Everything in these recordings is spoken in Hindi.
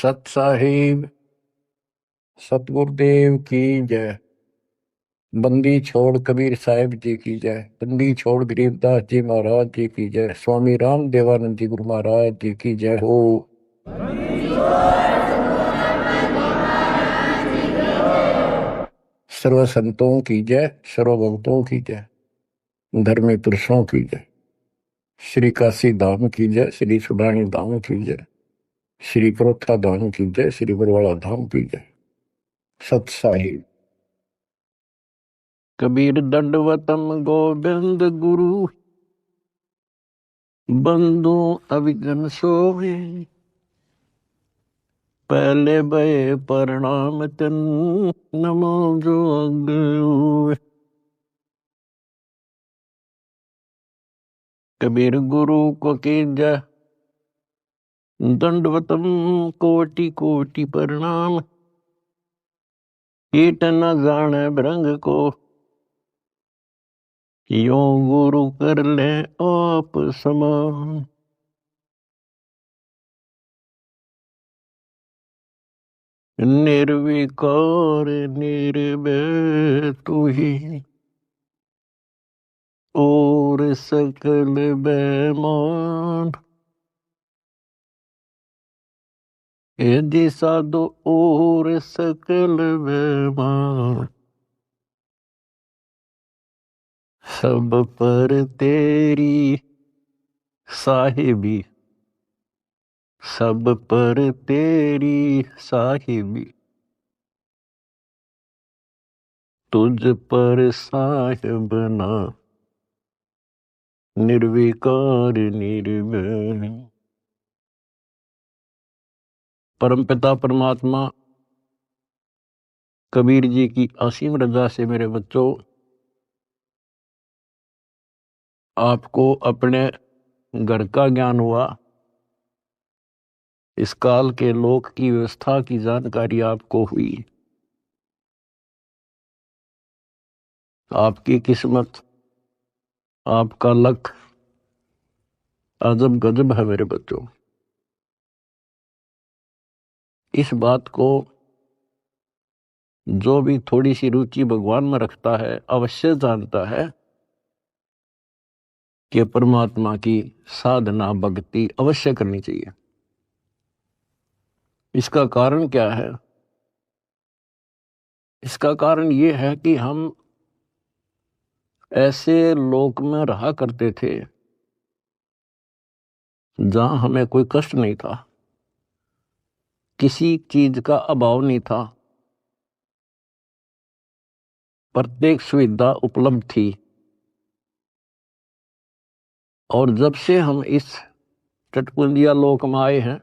सत साहिब सतगुरुदेव की जय। बंदी छोड़ कबीर साहिब जी की जय। बंदी छोड़ गरीबदास जी महाराज जी की जय। स्वामी राम देवानंद जी गुरु महाराज जी की जय हो। सर्व संतों की जय, सर्व भक्तों की जय, धर्मी पुरुषों की जय। श्री काशी धाम की जय, श्री सुडानी धाम की जय, श्री प्रोथा धाम की जय, श्री बरवाड़ा धाम की जय। सत साहिब। कबीर दंडवतम गोविंद गुरु, बंधु अविघ्न सोवे। पहले भय प्रणाम तन, नमो जोग। कबीर गुरु को कीजय दंडवतम, कोटि कोटि प्रणाम। कीट न जाने भृंग को, यो गुरु कर ले आप समान। निर्विकार निर्भय तू ही, और सकल बेमान। यदि साधु और सकल बेमान, सब पर तेरी साहिबी, सब पर तेरी साहिबी। तुझ पर साहिब ना, निर्विकार निर्भय। परमपिता परमात्मा कबीर जी की असीम रजा से मेरे बच्चों, आपको अपने घर का ज्ञान हुआ। इस काल के लोक की व्यवस्था की जानकारी आपको हुई। आपकी किस्मत, आपका लक अजब गजब है मेरे बच्चों। इस बात को जो भी थोड़ी सी रुचि भगवान में रखता है अवश्य जानता है कि परमात्मा की साधना भक्ति अवश्य करनी चाहिए। इसका कारण क्या है? इसका कारण ये है कि हम ऐसे लोक में रहा करते थे जहां हमें कोई कष्ट नहीं था, किसी चीज का अभाव नहीं था, प्रत्येक सुविधा उपलब्ध थी। और जब से हम इस चटकुंदिया लोक में आए हैं,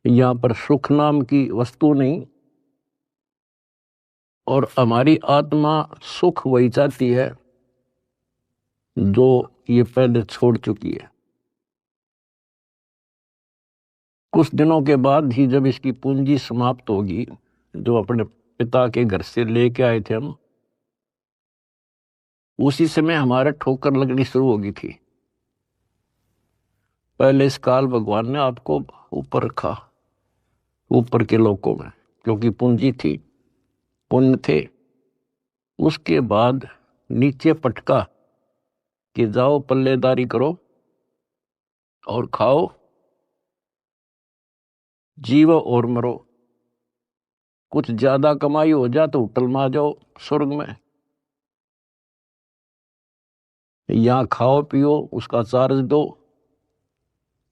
यहां पर सुख नाम की वस्तु नहीं, और हमारी आत्मा सुख वही चाहती है जो ये पहले छोड़ चुकी है। कुछ दिनों के बाद ही जब इसकी पूंजी समाप्त होगी, जो अपने पिता के घर से लेके आए थे हम, उसी समय हमारे ठोकर लगनी शुरू होगी थी। पहले इस काल भगवान ने आपको ऊपर रखा, ऊपर के लोकों में, क्योंकि पूंजी थी, पुण्य थे। उसके बाद नीचे पटका कि जाओ पल्लेदारी करो और खाओ, जीवो और मरो। कुछ ज्यादा कमाई हो जा तो होटल में आ जाओ स्वर्ग में, यहां खाओ पियो, उसका चार्ज दो,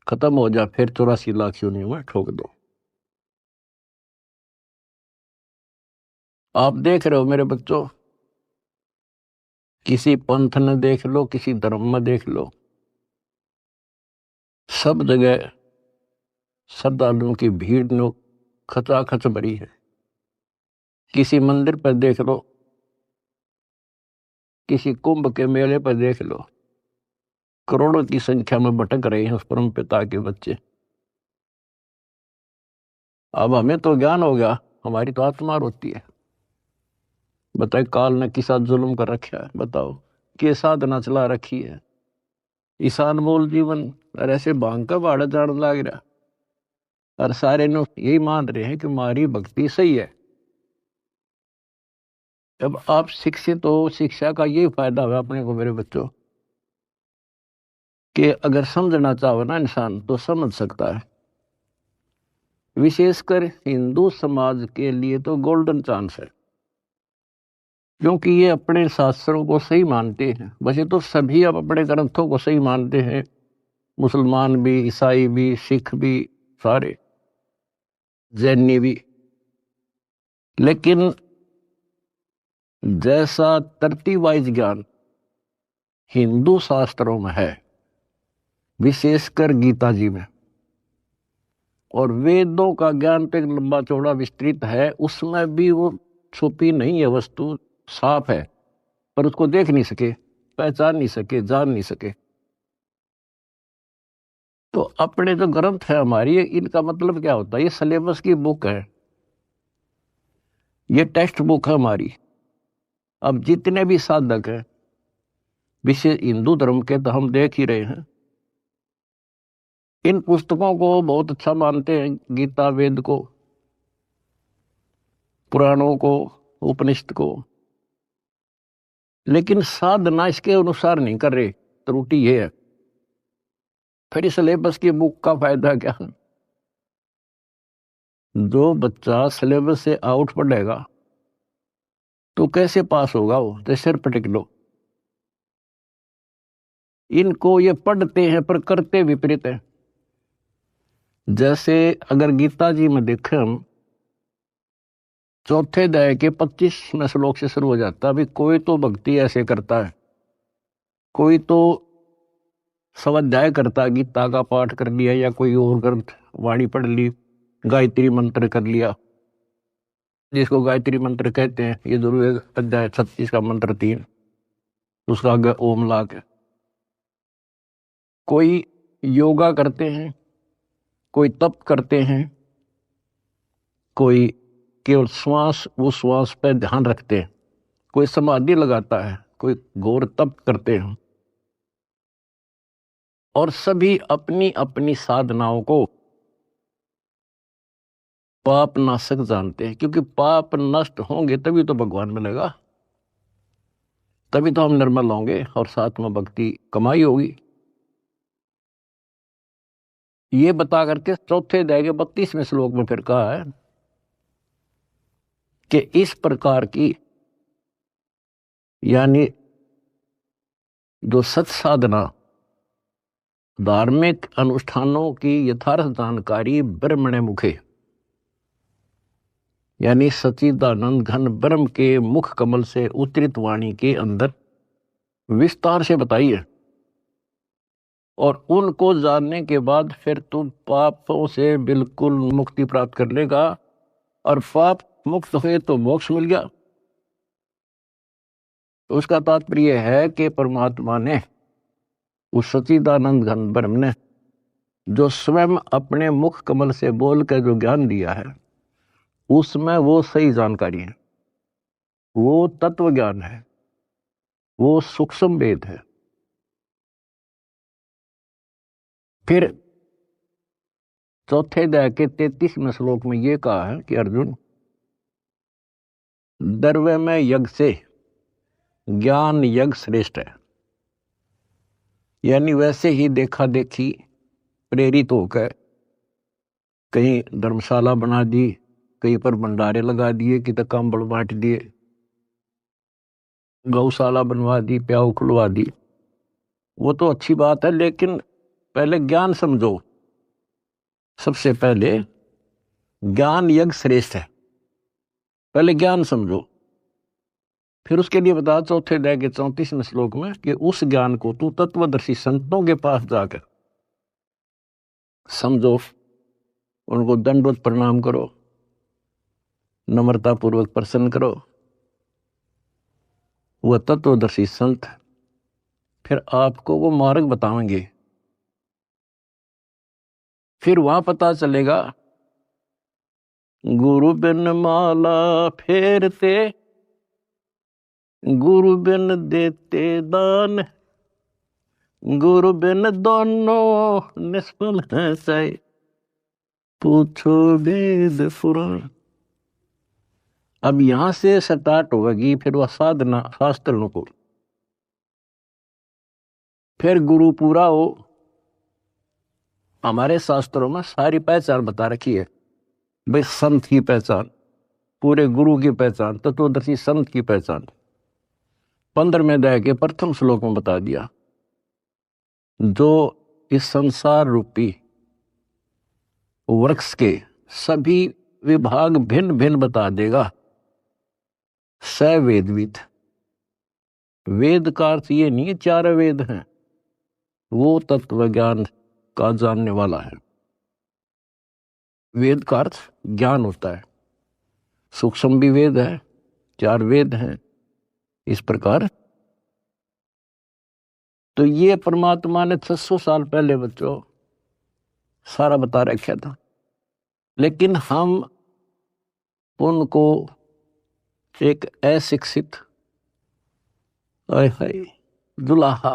खत्म हो जा, फिर 84 लाख योनियों में ठोक दो। आप देख रहे हो मेरे बच्चों, किसी पंथ ने देख लो, किसी धर्म में देख लो, सब जगह श्रद्धालुओं की भीड़ नो खचाखच भरी है। किसी मंदिर पर देख लो, किसी कुंभ के मेले पर देख लो, करोड़ों की संख्या में भटक रहे हैं उस परम पिता के बच्चे। अब हमें तो ज्ञान हो गया, हमारी तो आत्मा रोती है। बताए काल ने किसा जुल्म कर रखा है, बताओ के साधना चला रखी है। ईशान मोल जीवन और ऐसे भांग का भाड़ा जान लाग रहा। और सारे लोग यही मान रहे हैं कि हमारी भक्ति सही है। अब आप शिक्षित हो, शिक्षा का ये फायदा हुआ अपने को मेरे बच्चों, कि अगर समझना चाहो ना इंसान तो समझ सकता है। विशेषकर हिंदू समाज के लिए तो गोल्डन चांस है, क्योंकि ये अपने शास्त्रों को सही मानते हैं। वैसे तो सभी अब अपने ग्रंथों को सही मानते हैं, मुसलमान भी, ईसाई भी, सिख भी, सारे जैनी भी। लेकिन जैसा तरतीब वाइज ज्ञान हिंदू शास्त्रों में है, विशेषकर गीता जी में, और वेदों का ज्ञान तो एक लंबा चौड़ा विस्तृत है, उसमें भी वो छुपी नहीं है वस्तु, साफ है, पर उसको देख नहीं सके, पहचान नहीं सके, जान नहीं सके। तो अपने जो ग्रंथ है हमारी, इनका मतलब क्या होता है? ये सिलेबस की बुक है, ये टेक्स्ट बुक है हमारी। अब जितने भी साधक हैं विशेष हिंदू धर्म के, तो हम देख ही रहे हैं, इन पुस्तकों को बहुत अच्छा मानते हैं, गीता, वेद को, पुराणों को, उपनिषद को, लेकिन साधना इसके अनुसार नहीं कर रहे। त्रुटि ये है। फिर इस सिलेबस की बुक का फायदा क्या? जो बच्चा सिलेबस से आउट पढ़ेगा तो कैसे पास होगा? वो तो सिर पटक लो। इनको ये पढ़ते हैं पर करते विपरीत है। जैसे अगर गीता जी में देखें हम, चौथे अध्याय के 25वें श्लोक से शुरू हो जाता है। अभी कोई तो भक्ति ऐसे करता है, कोई तो स्वाध्याय करता है, गीता का पाठ कर लिया या कोई और ग्रंथ वाणी पढ़ ली, गायत्री मंत्र कर लिया, जिसको गायत्री मंत्र कहते हैं। ये जरूर अध्याय 36 का मंत्र 3, उसका आगे ओम ला के। कोई योगा करते हैं, कोई तप करते हैं, कोई केवल श्वास, वो श्वास पे ध्यान रखते हैं, कोई समाधि लगाता है, कोई घोर तप करते हैं। और सभी अपनी अपनी साधनाओं को पाप नाशक जानते हैं, क्योंकि पाप नष्ट होंगे तभी तो भगवान मिलेगा, तभी तो हम निर्मल होंगे और साथ में भक्ति कमाई होगी। ये बता करके चौथे अध्याय के 32वें श्लोक में फिर कहा है कि इस प्रकार की, यानी जो सत साधना, धार्मिक अनुष्ठानों की यथार्थ जानकारी ब्रह्मणे मुखे, यानी सच्चिदानंद घन ब्रह्म के मुख कमल से उतरित वाणी के अंदर विस्तार से बताई है। और उनको जानने के बाद फिर तुम पापों से बिल्कुल मुक्ति प्राप्त कर लेगा, और पाप मुक्त हुए तो मोक्ष मिल गया। तो उसका तात्पर्य है कि परमात्मा ने, उस सच्चिदानंद घन ब्रह्म ने, जो स्वयं अपने मुख कमल से बोल कर जो ज्ञान दिया है, उसमें वो सही जानकारी है, वो तत्व ज्ञान है, वो सूक्ष्म वेद है। फिर चौथे अध्याय के 33वें श्लोक में ये कहा है कि अर्जुन, द्रव्य में यज्ञ से ज्ञान यज्ञ श्रेष्ठ है। यानी वैसे ही देखा देखी प्रेरित होकर कहीं धर्मशाला बना दी, कहीं पर भंडारे लगा दिए, कि तक कंबल बांट दिए, गौशाला बनवा दी, प्याऊ खुलवा दी, वो तो अच्छी बात है, लेकिन पहले ज्ञान समझो। सबसे पहले ज्ञान यज्ञ श्रेष्ठ है, पहले ज्ञान समझो। फिर उसके लिए बता चौथे अध्याय के 34वें श्लोक में कि उस ज्ञान को तू तत्वदर्शी संतों के पास जाकर समझो, उनको दंडवत प्रणाम करो, नम्रता पूर्वक प्रसन्न करो। वह तत्वदर्शी संत फिर आपको वो मार्ग बताएंगे। फिर वहां पता चलेगा, गुरु बिन माला फेरते, गुरु बिन देते दान, गुरु बिन दोनों निष्फल है। पूछो वेद पुराण। अब यहां से स्टार्ट होगी फिर वह साधना शास्त्रों को, फिर गुरु पूरा हो। हमारे शास्त्रों में सारी पहचान बता रखी है भाई, संत की पहचान, पूरे गुरु की पहचान, तत्वदर्शी संत की पहचान 15वें अध्याय के प्रथम श्लोक में बता दिया। जो इस संसार रूपी वृक्ष के सभी विभाग भिन्न भिन्न बता देगा, स वेदविद। वेद का अर्थ ये नहीं है 4 वेद हैं, वो तत्व ज्ञान का जानने वाला है। वेद का अर्थ ज्ञान होता है, सूक्ष्म भी वेद है, 4 वेद हैं इस प्रकार। तो ये परमात्मा ने 600 साल पहले बच्चों सारा बता रखा था, लेकिन हम उनको एक अशिक्षित दुल्हा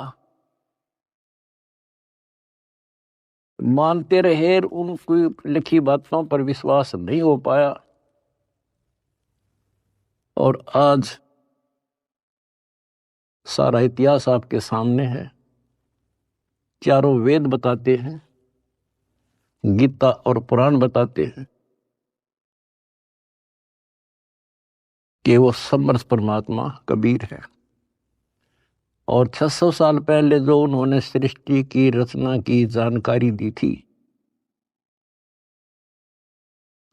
मानते रहे, उनकी लिखी बातों पर विश्वास नहीं हो पाया। और आज सारा इतिहास आपके सामने है, 4 वेद बताते हैं, गीता और पुराण बताते हैं कि वो समर्थ परमात्मा कबीर है। और 600 साल पहले जो उन्होंने सृष्टि की रचना की जानकारी दी थी,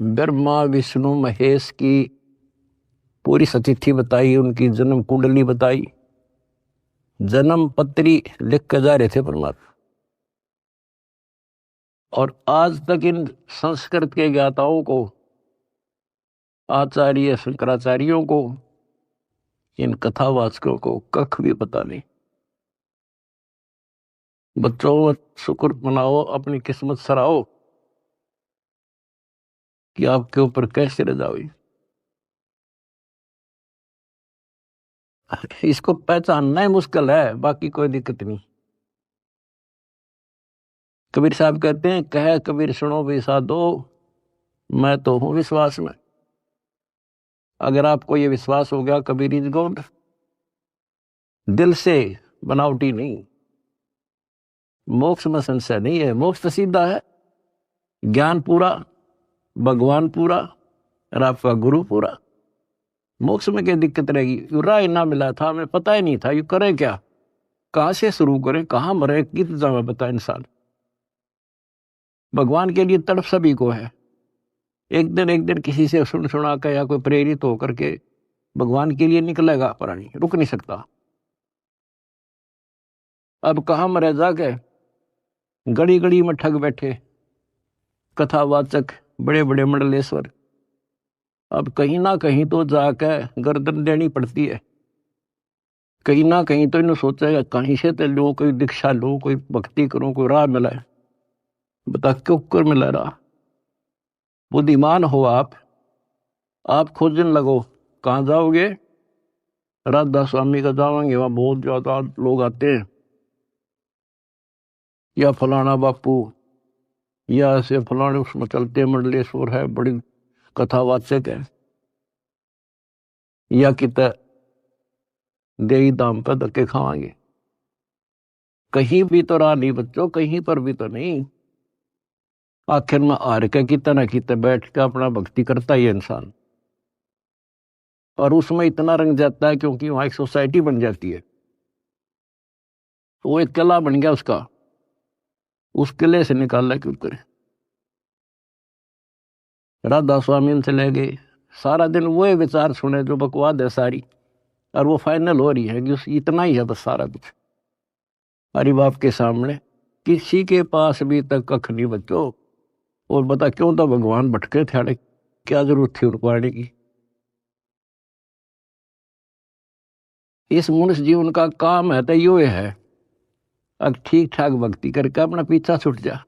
ब्रह्मा विष्णु महेश की पूरी सतिथि बताई, उनकी जन्म कुंडली बताई, जन्म पत्री लिख कर जा रहे थे परमात्मा। और आज तक इन संस्कृत के ज्ञाताओं को, आचार्य शंकराचार्यों को, इन कथावाचकों को कख भी पता नहीं। बच्चों शुक्र मनाओ, अपनी किस्मत सराहो कि आपके ऊपर कैसे रजा हुई। इसको पहचानना ही मुश्किल है, बाकी कोई दिक्कत नहीं। कबीर साहब कहते हैं, कह कबीर सुनो भी साधो, मैं तो हूं विश्वास में। अगर आपको ये विश्वास हो गया कबीर इज गॉड, दिल से, बनावटी नहीं, मोक्ष में संशय नहीं है। मोक्ष तो सीधा है, ज्ञान पूरा, भगवान पूरा और आपका गुरु पूरा। मोक्ष में क्या दिक्कत रहेगी? यू राय ना मिला था, हमें पता ही नहीं था यू करें क्या, कहां से शुरू करें, कहां मरे, कित जावे बता इंसान। भगवान के लिए तड़प सभी को है। एक दिन किसी से सुन सुना कर या कोई प्रेरित होकर के भगवान के लिए निकलेगा, प्राणी रुक नहीं सकता। अब कहां मरे जाके, गड़ी गड़ी में ठग बैठे कथावाचक, बड़े बड़े मंडलेश्वर। अब कहीं ना कहीं तो जाकर गर्दन देनी पड़ती है, कहीं ना कहीं तो इन्हें सोचेगा कहीं से तो लो, कोई दीक्षा लो, कोई भक्ति करो, कोई राह मिला है। बता क्यों कर मिला राह? बुद्धिमान हो आप खोजने लगो। कहाँ जाओगे? राधा स्वामी का जाओगे, वहां बहुत ज्यादा लोग आते हैं, या फलाना बापू, या ऐसे फलाने उसमें चलते मंडलेश्वर है, बड़ी कथावाचक है, या कित देही दाम पर धक्के खावांगे। कहीं भी तो राह नहीं बच्चों, कहीं पर भी तो नहीं। आखिर में हार के कितना ना कितना बैठ के अपना भक्ति करता ही है इंसान, और उसमें इतना रंग जाता है क्योंकि वहां एक सोसाइटी बन जाती है, वो एक किला बन गया उसका, उस किले से निकालना क्यों करे। राधा स्वामी से ले गए, सारा दिन वो विचार सुने जो बकवाद है सारी, और वो फाइनल हो रही है कि उस इतना ही है बस सारा कुछ। हरि बाप के सामने किसी के पास भी तक कख नहीं बच्चों। और बता क्यों तो भगवान भटके थे, क्या जरूरत थी उनको आने की। इस मनुष्य जीवन का काम है तो यो है, अब ठीक ठाक भक्ति करके अपना पीछा छूट जा,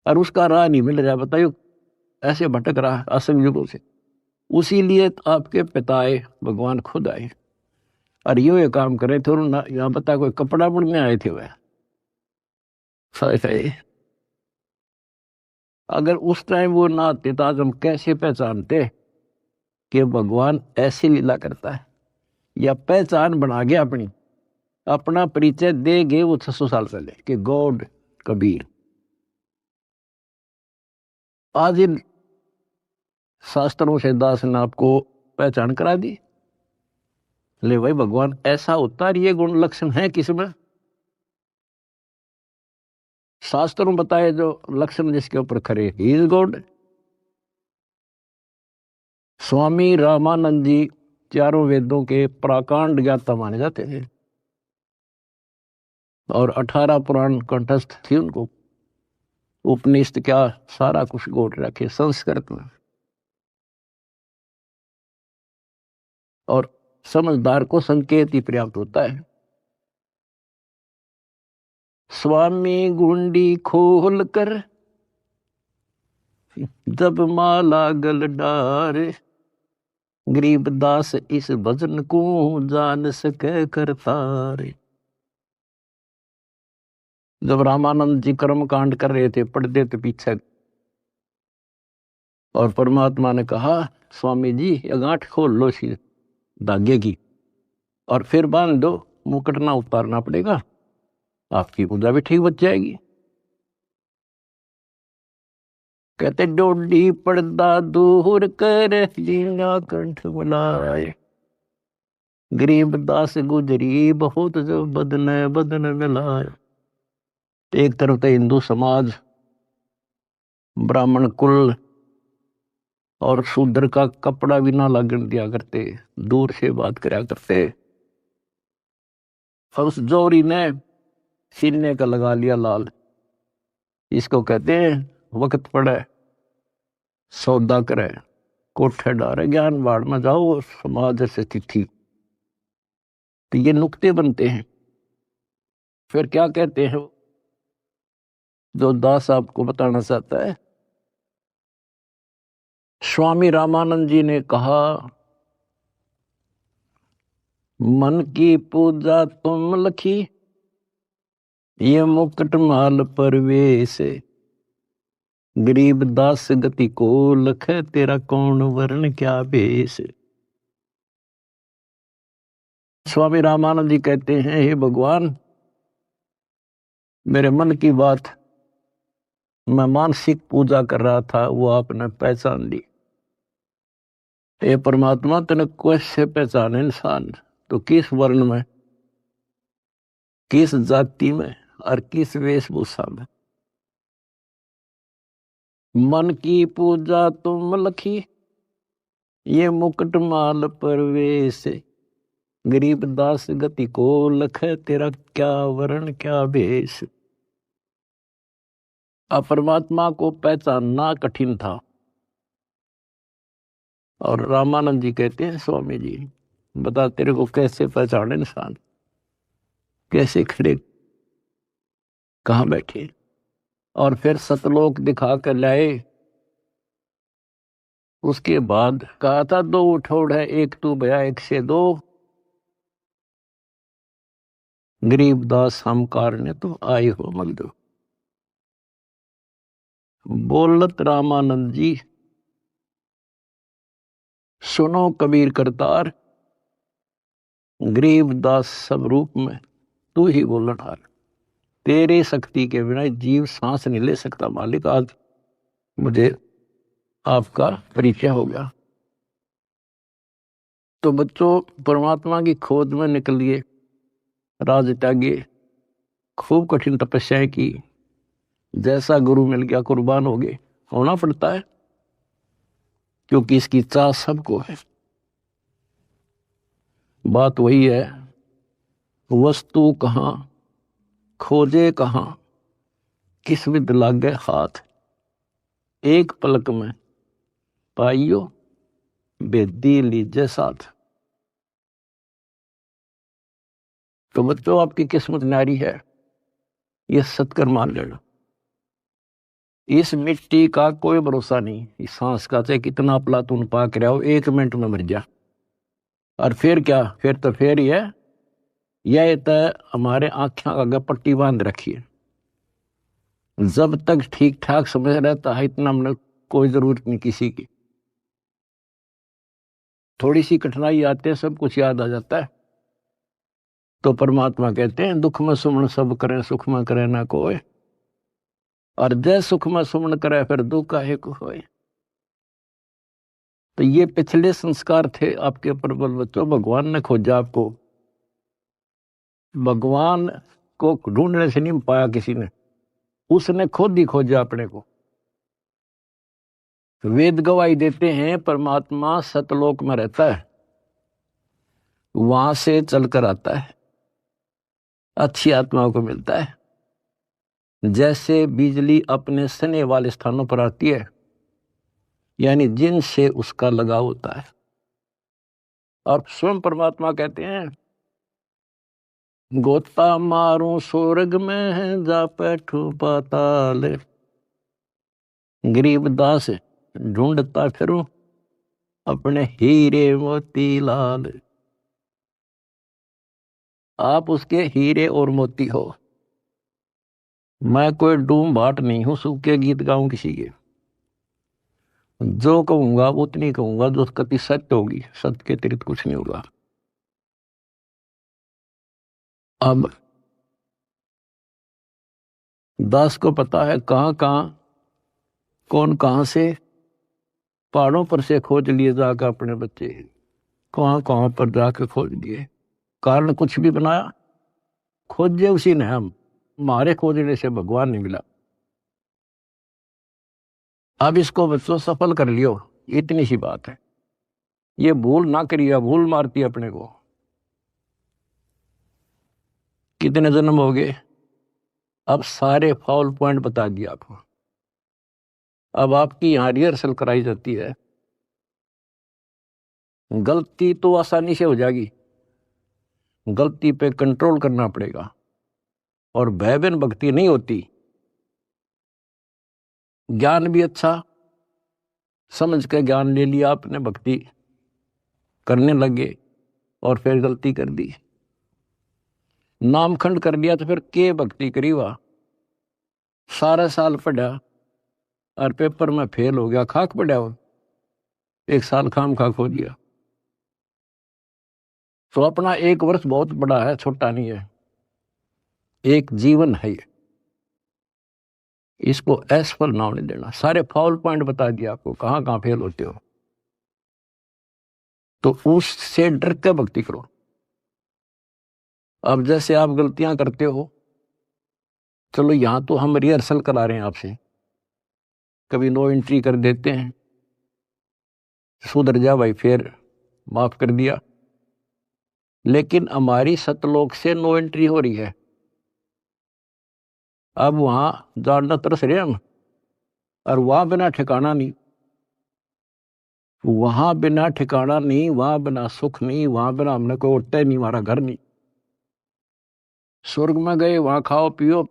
और उसका राह नहीं मिल रहा, बताइयो ऐसे भटक रहा असंग युगों से। उसी लिए आपके पिताए भगवान खुद आए और ये काम करे थे। और यहाँ बता कोई कपड़ा बुनने आए थे वह, अगर उस टाइम वो ना आते तो आज हम कैसे पहचानते कि भगवान ऐसी लीला करता है, या पहचान बना गया अपनी, अपना परिचय दे गए वो 600 साल पहले कि गॉड कबीर। आज इन शास्त्रों से दास ने आपको पहचान करा दी। ले भाई भगवान ऐसा होता है, ये गुण लक्षण है किसमें? शास्त्रों में बताए जो लक्षण जिसके ऊपर खरे, he is God. Swami Ramanand जी चारों वेदों के प्राकांड ज्ञाता माने जाते थे और 18 पुराण कंठस्थ थी उनको। उपनिषद क्या सारा कुछ गोट रखे संस्कृत में। और समझदार को संकेत ही पर्याप्त होता है। स्वामी गुंडी खोल कर जब माला गल डारे, गरीबदास इस भजन को जान सके करतारे। जब रामानंद जी कर्म कांड कर रहे थे, पढ़ते थे पीछे, और परमात्मा ने कहा स्वामी जी ये गांठ खोल लो इसी धागे की और फिर बांध दो, मुकुट ना उतारना पड़ेगा, आपकी पूजा भी ठीक बच जाएगी। कहते डोडी पर्दा दूर कर लीला कंठ बुलाए, गरीब दास गुजरी बहुत जो बदन बदन मिलाए। एक तरफ तो हिंदू समाज, ब्राह्मण कुल और शूद्र का कपड़ा भी ना लगन दिया करते, दूर से बात करा करते। और उस जोरी ने सीने का लगा लिया लाल। इसको कहते हैं वक्त पड़े सौदा करे, कोठे डारे ज्ञान बाढ़ में जाओ, समाज से तिथि। तो ये नुक्ते बनते हैं। फिर क्या कहते हैं जो दास आपको बताना चाहता है? स्वामी रामानंद जी ने कहा मन की पूजा तुम लखी, ये मुकुट माल परवेश, गरीब दास गति को लख, तेरा कौन वर्ण क्या भेष। स्वामी रामानंद जी कहते हैं हे भगवान, मेरे मन की बात मैं मानसिक पूजा कर रहा था, वो आपने पहचान ली। हे परमात्मा तने कैसे पहचाने इंसान? तो किस वर्ण में, किस जाति में और किस वेशभूषा में? मन की पूजा तुम लखी, ये मुकुट माल परवेश, गरीब दास गति को लख, तेरा क्या वर्ण क्या भेष। अब परमात्मा को पहचानना कठिन था। और रामानंद जी कहते हैं स्वामी जी बता तेरे को कैसे पहचाने इंसान, कैसे खड़े कहाँ बैठे। और फिर सतलोक दिखा कर लाए। उसके बाद कहा था दो उठोड़ है, एक तू भया एक से दो, गरीब दास हम कारने तो आए हो मगदो। बोलत रामानंद जी सुनो कबीर करतार, गरीब दास सब रूप में तू ही बोलन हार। तेरे शक्ति के बिना जीव सांस नहीं ले सकता मालिक। आज मुझे आपका परिचय हो गया। तो बच्चों परमात्मा की खोज में निकलिए, राज त्यागिए, खूब कठिन तपस्याएं की, जैसा गुरु मिल गया कुर्बान हो गए। होना पड़ता है क्योंकि इसकी चाह सबको है। बात वही है, वस्तु कहाँ खोजे कहाँ, किस विद लागे हाथ, एक पलक में पाइयो बेदी लीजे साथ। तो बच्चों आपकी किस्मत नारी है, ये सत्कर मान लेना। इस मिट्टी का कोई भरोसा नहीं, इस सांस का चाहे कितना प्लातून पाक रहा हो, 1 मिनट में मर जा। और फिर क्या, फिर तो फिर ही है, यह तो हमारे आंखें आगे पट्टी बांध रखी है। जब तक ठीक ठाक समझ रहता है इतना हमने कोई जरूरत नहीं किसी की। थोड़ी सी कठिनाई आते हैं सब कुछ याद आ जाता है। तो परमात्मा कहते हैं दुख में सुमन सब करे सुख में करे ना कोई, और जय सुख में सुमन करे फिर दुख काहे को होए। तो ये पिछले संस्कार थे आपके प्रबल बच्चों। भगवान ने खोजा आपको, भगवान को ढूंढने से नहीं पाया किसी ने, उसने खुद ही खोजा अपने को। वेद गवाही देते हैं परमात्मा सतलोक में रहता है, वहां से चलकर आता है, अच्छी आत्माओं को मिलता है। जैसे बिजली अपने सने वाले स्थानों पर आती है, यानी जिनसे उसका लगाव होता है। और स्वयं परमात्मा कहते हैं गोता मारूं स्वर्ग में जा बैठू पाताल, गरीबदास ढूंढता फिरूं अपने हीरे मोती लाल। आप उसके हीरे और मोती हो। मैं कोई डूम भाट नहीं हूं सूखे गीत गाऊं किसी के। जो कहूंगा उतनी कहूंगा जो कति सत्य होगी, सत्य के अतिरिक्त कुछ नहीं होगा। अब दास को पता है कहां कहां कौन कहां से पहाड़ों पर से खोज लिए जाकर अपने बच्चे, कहां कहां पर जाकर खोज लिए। कारण कुछ भी बनाया, खोजे उसी ने हम, हमारे खोजने से भगवान नहीं मिला। अब इसको बच्चों सफल कर लियो, इतनी सी बात है। ये भूल ना करिए, भूल मारती है अपने को। कितने जन्म हो गए, अब सारे फाउल पॉइंट बता दिया आपको। अब आपकी यहां रिहर्सल कराई जाती है। गलती तो आसानी से हो जाएगी, गलती पे कंट्रोल करना पड़ेगा। और भय बिन भक्ति नहीं होती। ज्ञान भी अच्छा समझ के ज्ञान ले लिया आपने, भक्ति करने लगे और फिर गलती कर दी, नामखंड कर लिया, तो फिर के भक्ति करी हुआ। सारा साल पढ़ा और पेपर में फेल हो गया, खाक पड़ा हो, एक साल खाम खा खो दिया। तो अपना एक वर्ष बहुत बड़ा है, छोटा नहीं है, एक जीवन है ये। इसको असफल नाम नहीं देना। सारे फाउल पॉइंट बता दिया आपको, कहां कहां फेल होते हो। तो उससे डर के भक्ति करो। अब जैसे आप गलतियां करते हो, चलो यहां तो हम रिहर्सल करा रहे हैं आपसे, कभी नो एंट्री कर देते हैं, सुधर जा भाई, फिर माफ कर दिया। लेकिन हमारी सतलोक से नो एंट्री हो रही है, अब वहां जानना तरस रहे हम। और वहां बिना ठिकाना नहीं, वहां बिना ठिकाना नहीं, वहां बिना सुख नहीं, वहां बिना हमने कोई उठता ही नहीं, हमारा घर नहीं। स्वर्ग में गए, वहां खाओ पियो,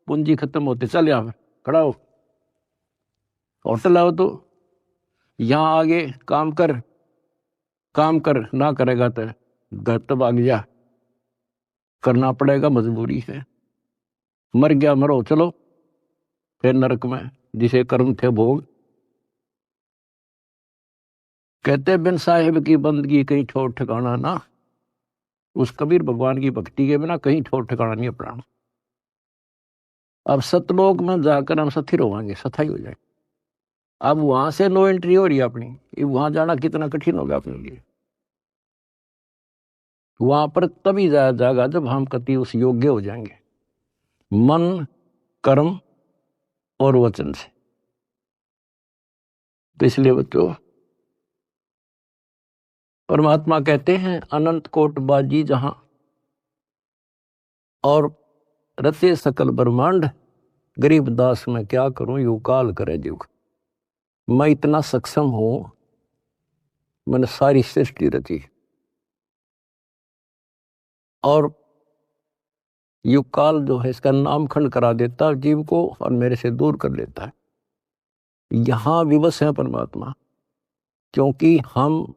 पूंजी खत्म होते चल यहां खड़ा हो, होटल आओ तो यहां आगे काम कर, काम कर ना करेगा तो घर तब आग जा, करना पड़ेगा, मजबूरी है। मर गया मरो, चलो फिर नरक में जिसे कर्म थे भोग। कहते बिन साहिब की बंदगी कहीं ठोर ठिकाना ना। उस कबीर भगवान की भक्ति के बिना कहीं ठोर ठिकाना नहीं अपना। अब सतलोक में जाकर हम स्थिर होंगे, सथाई हो जाए। अब वहां से नो एंट्री हो रही है अपनी, वहां जाना कितना कठिन होगा अपने लिए। वहां पर तभी जाया जाएगा जब हम कति उस योग्य हो जाएंगे, मन कर्म और वचन से। तो इसलिए बच्चों परमात्मा कहते हैं अनंत कोट बाजी जहां और रचे सकल ब्रह्मांड, गरीब दास मैं क्या करूं यू काल करे जुग। मैं इतना सक्षम हूं, मैंने सारी सृष्टि रची और युग काल जो है इसका नामखंड करा देता है जीव को और मेरे से दूर कर लेता है। यहां विवश है परमात्मा, क्योंकि हम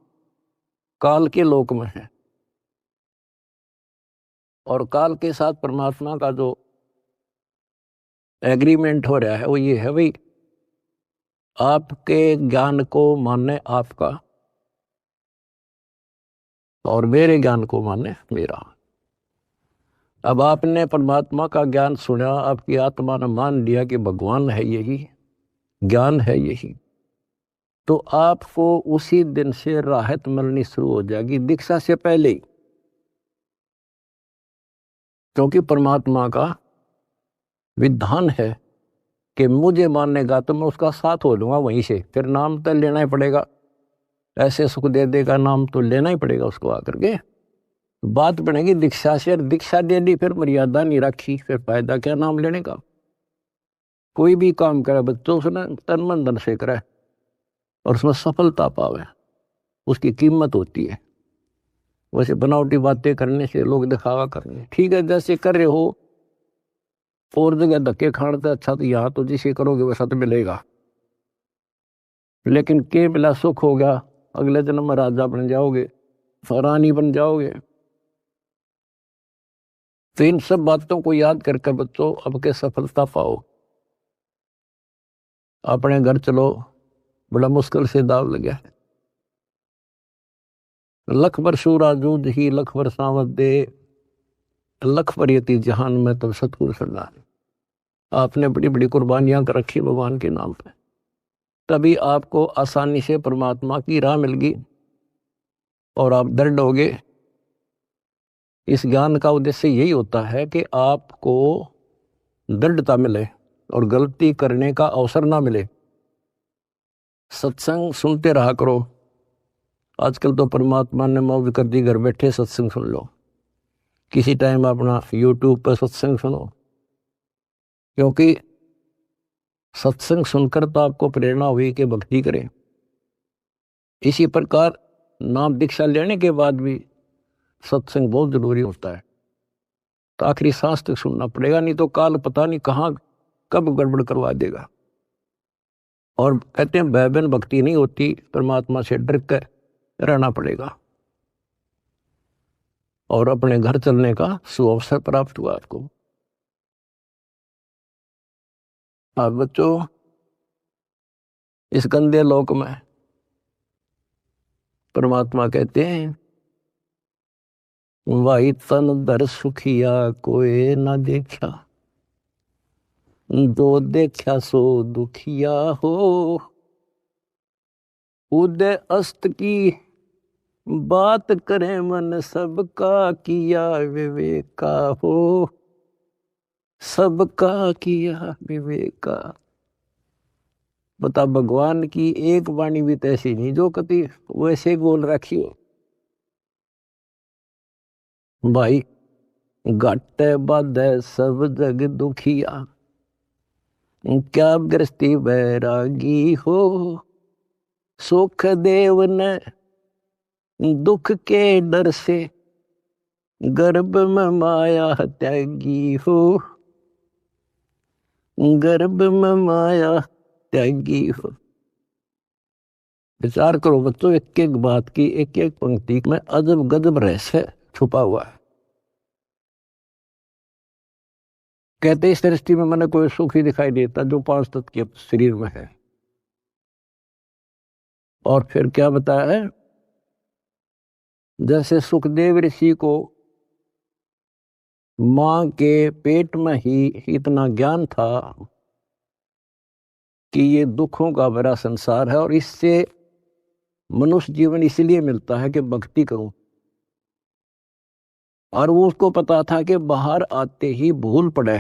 काल के लोक में हैं और काल के साथ परमात्मा का जो एग्रीमेंट हो रहा है वो ये है भाई, आपके ज्ञान को माने आपका और मेरे ज्ञान को माने मेरा। अब आपने परमात्मा का ज्ञान सुना, आपकी आत्मा ने मान लिया कि भगवान है यही, ज्ञान है यही, तो आपको उसी दिन से राहत मिलनी शुरू हो जाएगी, दीक्षा से पहले ही। क्योंकि परमात्मा का विधान है कि मुझे मानेगा तो मैं उसका साथ हो लूंगा वहीं से, फिर नाम तो लेना ही पड़ेगा, ऐसे सुख दे देगा नाम तो लेना ही पड़ेगा उसको आकर के। बात बनेगी दीक्षा से, दीक्षा दे ली फिर मर्यादा नहीं रखी, फिर फायदा क्या नाम लेने का। कोई भी काम करे बच्चों उसने तन मन धन से करे और उसमें सफलता पावे, उसकी कीमत होती है। वैसे बनावटी बातें करने से, लोग दिखावा करने, ठीक है जैसे कर रहे हो और जगह धक्के खाने से अच्छा तो यहाँ तो जिसे करोगे वैसा तो मिलेगा, लेकिन के मिला सुख हो गया, अगले जन्म में राजा बन जाओगे, रानी बन जाओगे। तो इन सब बातों को याद करके बच्चों अब के सफलता पाओ। अपने घर चलो, बड़ा मुश्किल से दाव लगे, लख बरसू राजूद ही लख बरसावत दे, लख बरियती जहान में तब सतगुरु सरदार। आपने बड़ी बड़ी कुर्बानियां कर रखी भगवान के नाम पे, तभी आपको आसानी से परमात्मा की राह मिल गई और आप दृढ़ हो गए। इस ज्ञान का उद्देश्य यही होता है कि आपको दृढ़ता मिले और गलती करने का अवसर ना मिले। सत्संग सुनते रहा करो। आजकल तो परमात्मा ने मौज कर दी, घर बैठे सत्संग सुन लो, किसी टाइम अपना यूट्यूब पर सत्संग सुनो, क्योंकि सत्संग सुनकर तो आपको प्रेरणा हुई कि भक्ति करें। इसी प्रकार नाम दीक्षा लेने के बाद भी सत्संग बहुत जरूरी होता है, तो आखिरी सांस तक सुनना पड़ेगा, नहीं तो काल पता नहीं कहाँ कब गड़बड़ करवा देगा। और कहते हैं भयबीन भक्ति नहीं होती, परमात्मा से डर कर रहना पड़ेगा और अपने घर चलने का सुअवसर प्राप्त हुआ आपको। आप बच्चों इस गंदे लोक में परमात्मा कहते हैं वाई तन दर सुखिया कोई ना देखा, जो देखा सो दुखिया हो, उदय अस्त की बात करे मन सबका किया विवेका हो, सबका किया विवेका। बता भगवान की एक वाणी भी तो ऐसी नहीं जो कभी वैसे बोल रखी हो। भाई घट बाधे सब जग दुखिया, क्या गृहस्थी बैरागी हो, सुख देव ने दुख के डर से गर्भ में माया त्यागी हो, गर्भ में माया त्यागी हो। विचार करो बच्चों, एक एक बात की, एक एक पंक्ति में अजब गजब रहस्य छुपा हुआ है। कहते इस दृष्टि में मैंने कोई सुख ही दिखाई देता जो 5 तत्व के शरीर में है। और फिर क्या बताया है, जैसे सुखदेव ऋषि को मां के पेट में ही इतना ज्ञान था कि ये दुखों का भरा संसार है और इससे मनुष्य जीवन इसलिए मिलता है कि भक्ति करूं, और वो उसको पता था कि बाहर आते ही भूल पड़े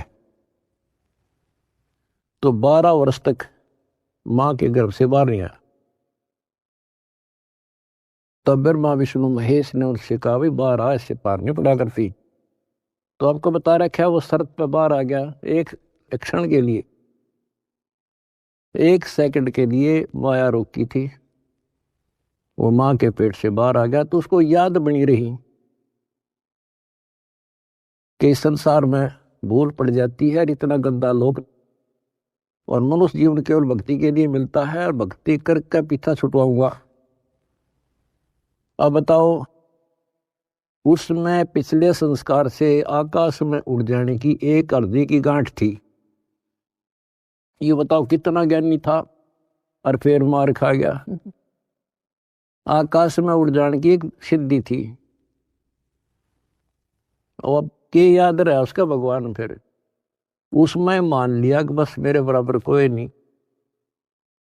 तो 12 वर्ष तक मां के गर्भ से बाहर नहीं आया। तब ब्रह्मा विष्णु महेश ने उनसे कहा भाई बाहर आ, इससे पार नहीं पड़ा करती। तो आपको बता रखा है वो शर्त पे बाहर आ गया, एक क्षण के लिए, 1 सेकंड के लिए माया रोकी थी, वो मां के पेट से बाहर आ गया। तो उसको याद बनी रही कि इस संसार में भूल पड़ जाती है, इतना गंदा लोक, और मनुष्य जीवन केवल भक्ति के लिए मिलता है और भक्ति करके पीछा छुटवाऊंगा। अब बताओ, उसमें पिछले संस्कार से आकाश में उड़ जाने की एक अर्जी की गांठ थी, ये बताओ कितना ज्ञानी था और फिर मार खा गया। आकाश में उड़ जाने की एक सिद्धि थी, और अब के याद रहा उसका भगवान, फिर उसमें मान लिया कि बस मेरे बराबर कोई नहीं।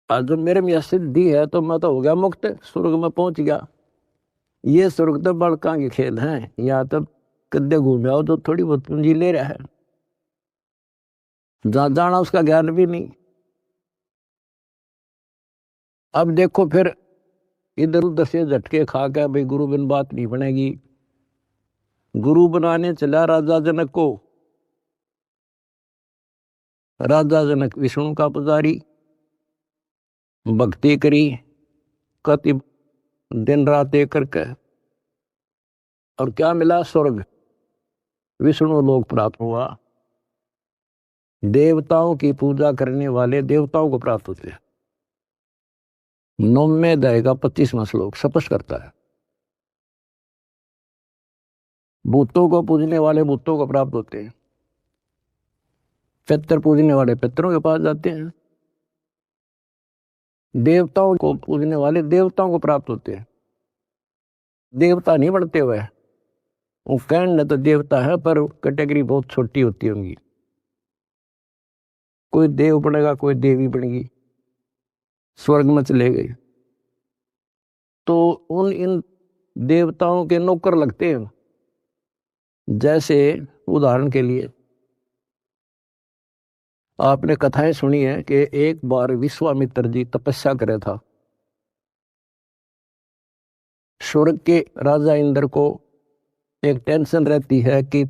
आज जब मेरे में यह सिद्धि है तो मैं तो हो गया मुक्त, स्वर्ग में पहुंच गया। ये स्वर्ग तो बड़का के खेल हैं, यहाँ तो कद्दे घूम आओ तो थोड़ी बहुत पूंजी ले रहा है, जहां जाना उसका ज्ञान भी नहीं। अब देखो फिर इधर उधर से झटके खा के भाई गुरु बिन बात नहीं बनेगी। गुरु बनाने चला राजा जनक को। राजा जनक विष्णु का पुजारी, भक्ति करी कति दिन रात एक करके, और क्या मिला? स्वर्ग, विष्णु लोक प्राप्त हुआ। देवताओं की पूजा करने वाले देवताओं को प्राप्त होते हैं। 9वें अध्याय का 25वां श्लोक स्पष्ट करता है। भूतों को पूजने वाले भूतों को प्राप्त होते हैं, पितर पूजने वाले पितरों के पास जाते हैं, देवताओं को पूजने वाले देवताओं को प्राप्त होते हैं। देवता नहीं बनते हुए, वो कहने तो देवता है पर कैटेगरी बहुत छोटी होती होंगी। कोई देव बनेगा, कोई देवी बनेगी, स्वर्ग में चले गए तो उन इन देवताओं के नौकर लगते हैं। जैसे उदाहरण के लिए आपने कथाएं सुनी है कि एक बार विश्वामित्र जी तपस्या करे था। स्वर्ग के राजा इंद्र को एक टेंशन रहती है कि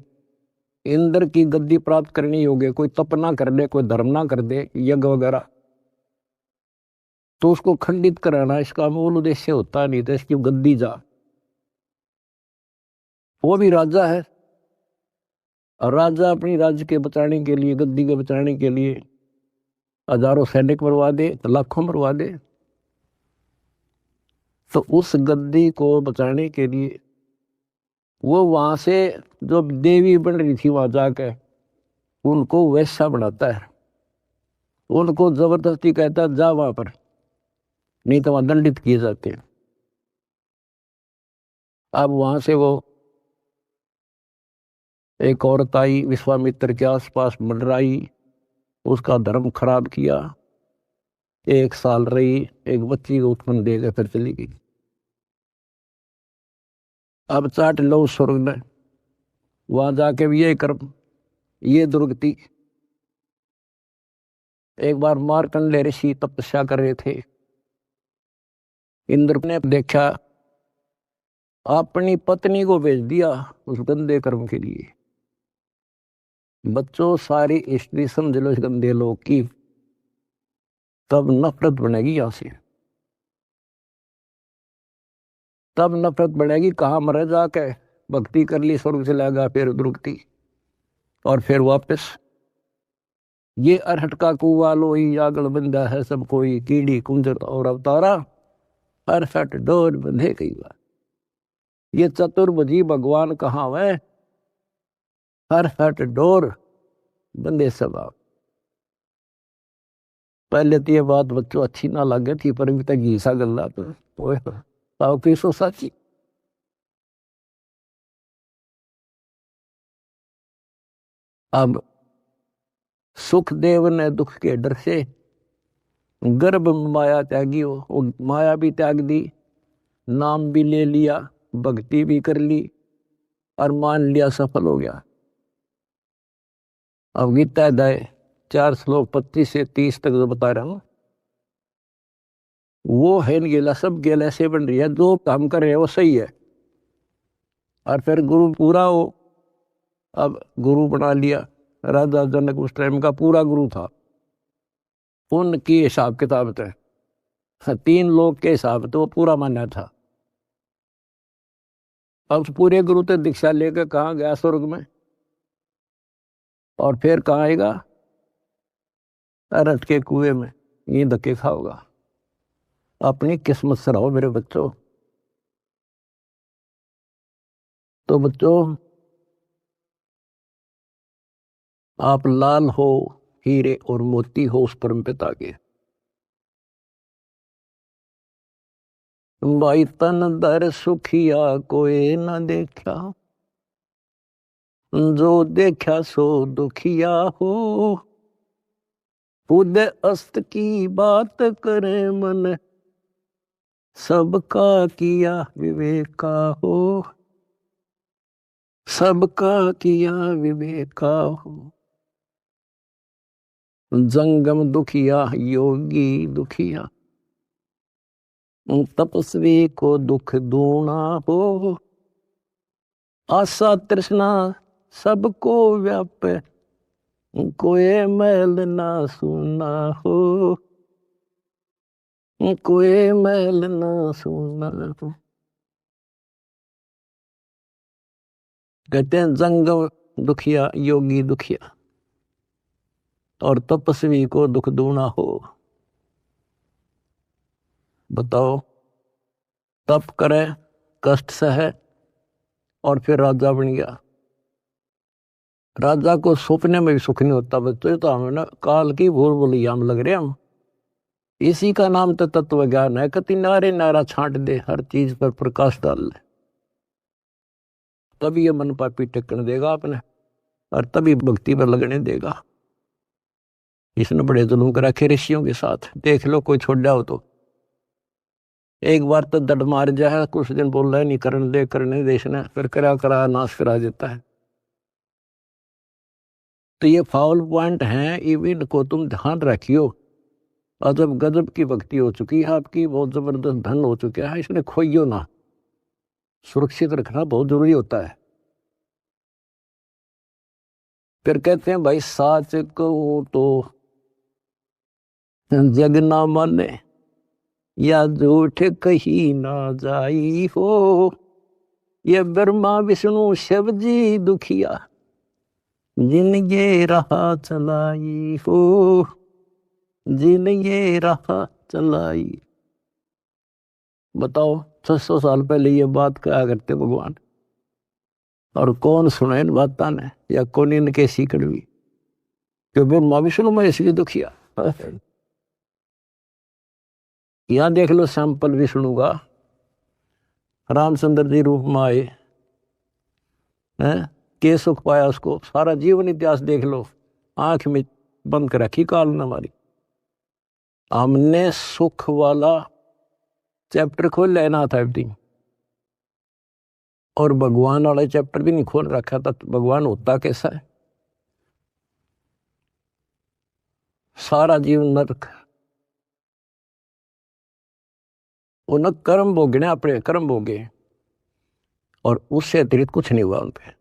इंद्र की गद्दी प्राप्त करनी होगी, कोई तप ना कर दे, कोई धर्म ना कर दे, यज्ञ वगैरह, तो उसको खंडित कराना इसका मूल उद्देश्य होता नहीं था, इसकी गद्दी जा। वो भी राजा है, और राजा अपनी राज्य के बचाने के लिए, गद्दी के बचाने के लिए हजारों सैनिक मरवा दे, लाखों मरवा दे। तो उस गद्दी को बचाने के लिए वो वहां से जो देवी बन रही थी वहां जाकर उनको वैसा बनाता है, उनको जबरदस्ती कहता है जा वहां पर, नहीं तो वहां दंडित किए जाते हैं। अब वहां से वो एक औरत आई, विश्वामित्र के आसपास मंडराई, उसका धर्म खराब किया, 1 साल रही, एक बच्ची को उत्पन्न देकर फिर चली गई। अब चाट लो स्वर्ग में, वहां जाके भी ये कर्म, ये दुर्गति। एक बार मार्कंडेय ऋषि तपस्या कर रहे थे, इंद्र ने देखा, अपनी पत्नी को भेज दिया उस गंदे कर्म के लिए। बच्चों सारी स्त्री समझ लो इस गंदे लोग की, तब नफरत बनेगी यहां से, तब नफरत बढ़ेगी। कहाँ मरे जाके भक्ति कर ली, स्वर्ग चला गया, फिर दुर्गति, और फिर वापस ये अरहट का कुआ लोई आगल बंदा है सब कोई, कीड़ी कुंजर और अवतारा अरहट डोर बंधे कई बार। ये चतुर्भुजी भगवान कहाँ है? अरहट डोर बंदे सब आप। पहले तो ये बात बच्चों अच्छी ना लगे थी, पर अभी तक घीसा गल्ला तो की सो साची। अब सुखदेव ने दुख के डर से गर्भ में माया त्यागी, वो माया भी त्याग दी, नाम भी ले लिया, भक्ति भी कर ली, और मान लिया सफल हो गया। अब गीता अध्याय 4 श्लोक 25 से 30 तक जो बता रहा हूं, वो है गेला, सब गेला ऐसे बन रही है, जो काम कर रहे हैं वो सही है, और फिर गुरु पूरा हो। अब गुरु बना लिया, राजा जनक उस टाइम का पूरा गुरु था, उनकी हिसाब किताब थे, 3 लोग के हिसाब तो वो पूरा माना था। अब उस पूरे गुरु तो दीक्षा लेकर कहाँ गया? स्वर्ग में। और फिर कहाँ आएगा? अरहट के कुएं में, ये धक्के खाओगा। अपनी किस्मत से रहो मेरे बच्चों। तो बच्चों, आप लाल हो, हीरे और मोती हो उस परम पिता के। भाई तन दर सुखिया कोई न देखा, जो देखा सो दुखिया हो। उदय अस्त की बात करे मन, सबका किया विवेका हो। सबका किया विवेका हो। जंगम दुखिया योगी दुखिया, तपस्वी को दुख दूना हो। आशा तृष्णा सबको व्यापे, कोई मैल ना सुना हो। कोई मैल ना सुना हो। कहते हैं जंगम दुखिया योगी दुखिया और तपस्वी को दुख दूना हो। बताओ, तप करे, कष्ट सहे और फिर राजा बन गया। राजा को सपने में भी सुख नहीं होता। बच्चों तो हमें ना काल की भूल भुलैया हम लग रहे हम। इसी का नाम तो तत्व ज्ञान है। कति नारे नारा छांट दे, हर चीज पर प्रकाश डाल ले, तभी ये मन पापी टिकने देगा अपने, और तभी भक्ति पर लगने देगा। इसने बड़े जुल्म कर रखे ऋषियों के साथ। देख लो, कोई छोड़ जाओ तो एक बार तो दड़ मार जाए, कुछ दिन बोल रहा है नहीं करने देश ने, फिर करा नाश करा देता है। तो ये फाउल पॉइंट हैं, इवन को तुम ध्यान रखियो। अजब गजब की भक्ति हो चुकी है आपकी, बहुत जबरदस्त धन हो चुका है, इसने खोइयो ना। सुरक्षित रखना बहुत जरूरी होता है। फिर कहते हैं भाई साच को तो जग ना माने, या झूठ कही ना जाई हो। ये ब्रह्मा विष्णु शिव जी दुखिया, जिन ये राह चलाई हो। जिन ये राह चलाई। बताओ 600 साल पहले ये बात क्या करते भगवान, और कौन सुने इन बातों ने, या कौन इनके सीकड़ भी, क्यों ब्रह्मा विष्णु में इसलिए दुखिया। यहां देख लो सैंपल विष्णु का, रामचंद्र जी रूप में आए हैं, के सुख पाया उसको। सारा जीवन इतिहास देख लो, आंख में बंद कर रखी काल ने हमारी। हमने सुख वाला चैप्टर खोल लेना था एवरीथिंग, और भगवान वाला चैप्टर भी नहीं खोल रखा था। तो भगवान होता कैसा है? सारा जीवन नरक, उन कर्म भोगने, अपने कर्म भोगे, और उससे अतिरिक्त कुछ नहीं हुआ उन पे।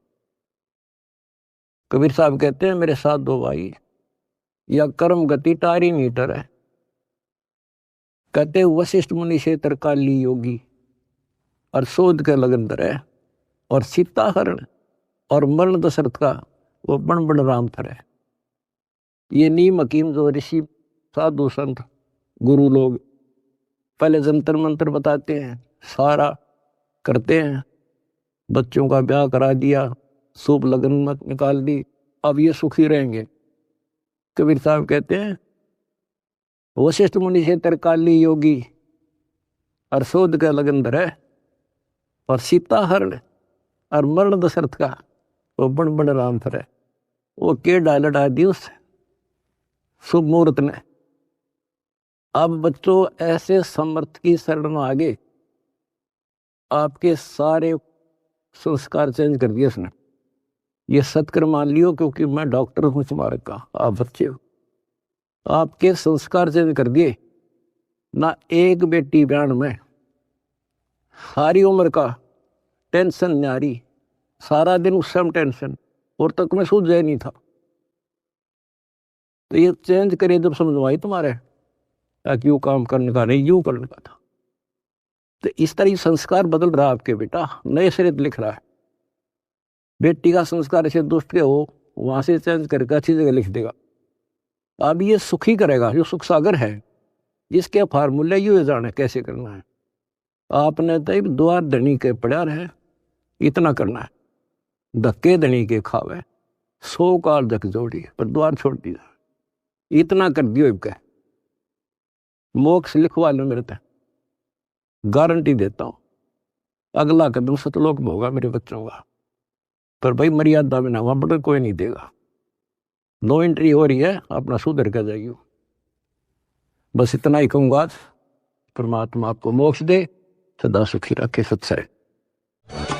कबीर साहब कहते हैं मेरे साथ दो भाई, या कर्म गति टारी मीटर है। कहते वशिष्ठ मुनि से तरकाली योगी, और शोध के लगन धरे, और सीता हरण और मरण दशरथ का वो बण बण राम थरे। ये नीम हकीम जो ऋषि साधु संत गुरु लोग पहले जंतर मंत्र बताते हैं, सारा करते हैं, बच्चों का ब्याह करा दिया, शुभ लगन मत निकाल दी, अब ये सुखी रहेंगे। कबीर साहब कहते हैं वशिष्ठ मुनि से तरकाली योगी, और शोध का लगन धरे, और सीता हरण और मरण दशरथ का वो बण बण राम थरे। वो के डाल दी उस शुभ मुहूर्त ने। अब बच्चों ऐसे समर्थ की शरण में आगे आपके सारे संस्कार चेंज कर दिए उसने। ये सत्कर मान लियो, क्योंकि मैं डॉक्टर हूं तुम्हारे का, आप बच्चे हो। आपके संस्कार चेंज कर दिए ना। एक बेटी ब्यान में सारी उम्र का टेंशन न्यारी, सारा दिन उस समय टेंशन, और तक में सूझ जाए नहीं था। तो ये चेंज करे जब समझवाई तुम्हारे, क्यों काम करने का नहीं, यूं करने का था। तो इस तरह संस्कार बदल रहा आपके बेटा, नए सिरे लिख रहा है। बेटी का संस्कार ऐसे दुष्ट के हो, वहां से चेंज करके अच्छी जगह लिख देगा। अब ये सुखी करेगा, जो सुख सागर है, जिसके फार्मूले यू जाने कैसे करना है। आपने तो द्वार धनी के पड़ा रहे, इतना करना है। धक्के धनी के खावे, 100 काल धक जोड़ी, पर द्वार छोड़ दिया। इतना कर दियो इनके, मोक्ष लिखवा लो मेरे तक, गारंटी देता हूं। अगला कदम सतलोक में होगा मेरे बच्चों का, पर भाई मर्यादा में ना, वहां पर कोई नहीं देगा। 2 एंट्री हो रही है, अपना सुधर कर जाइयो। बस इतना ही कहूंगा। परमात्मा आपको मोक्ष दे, सदा सुखी रखे। सत्संग।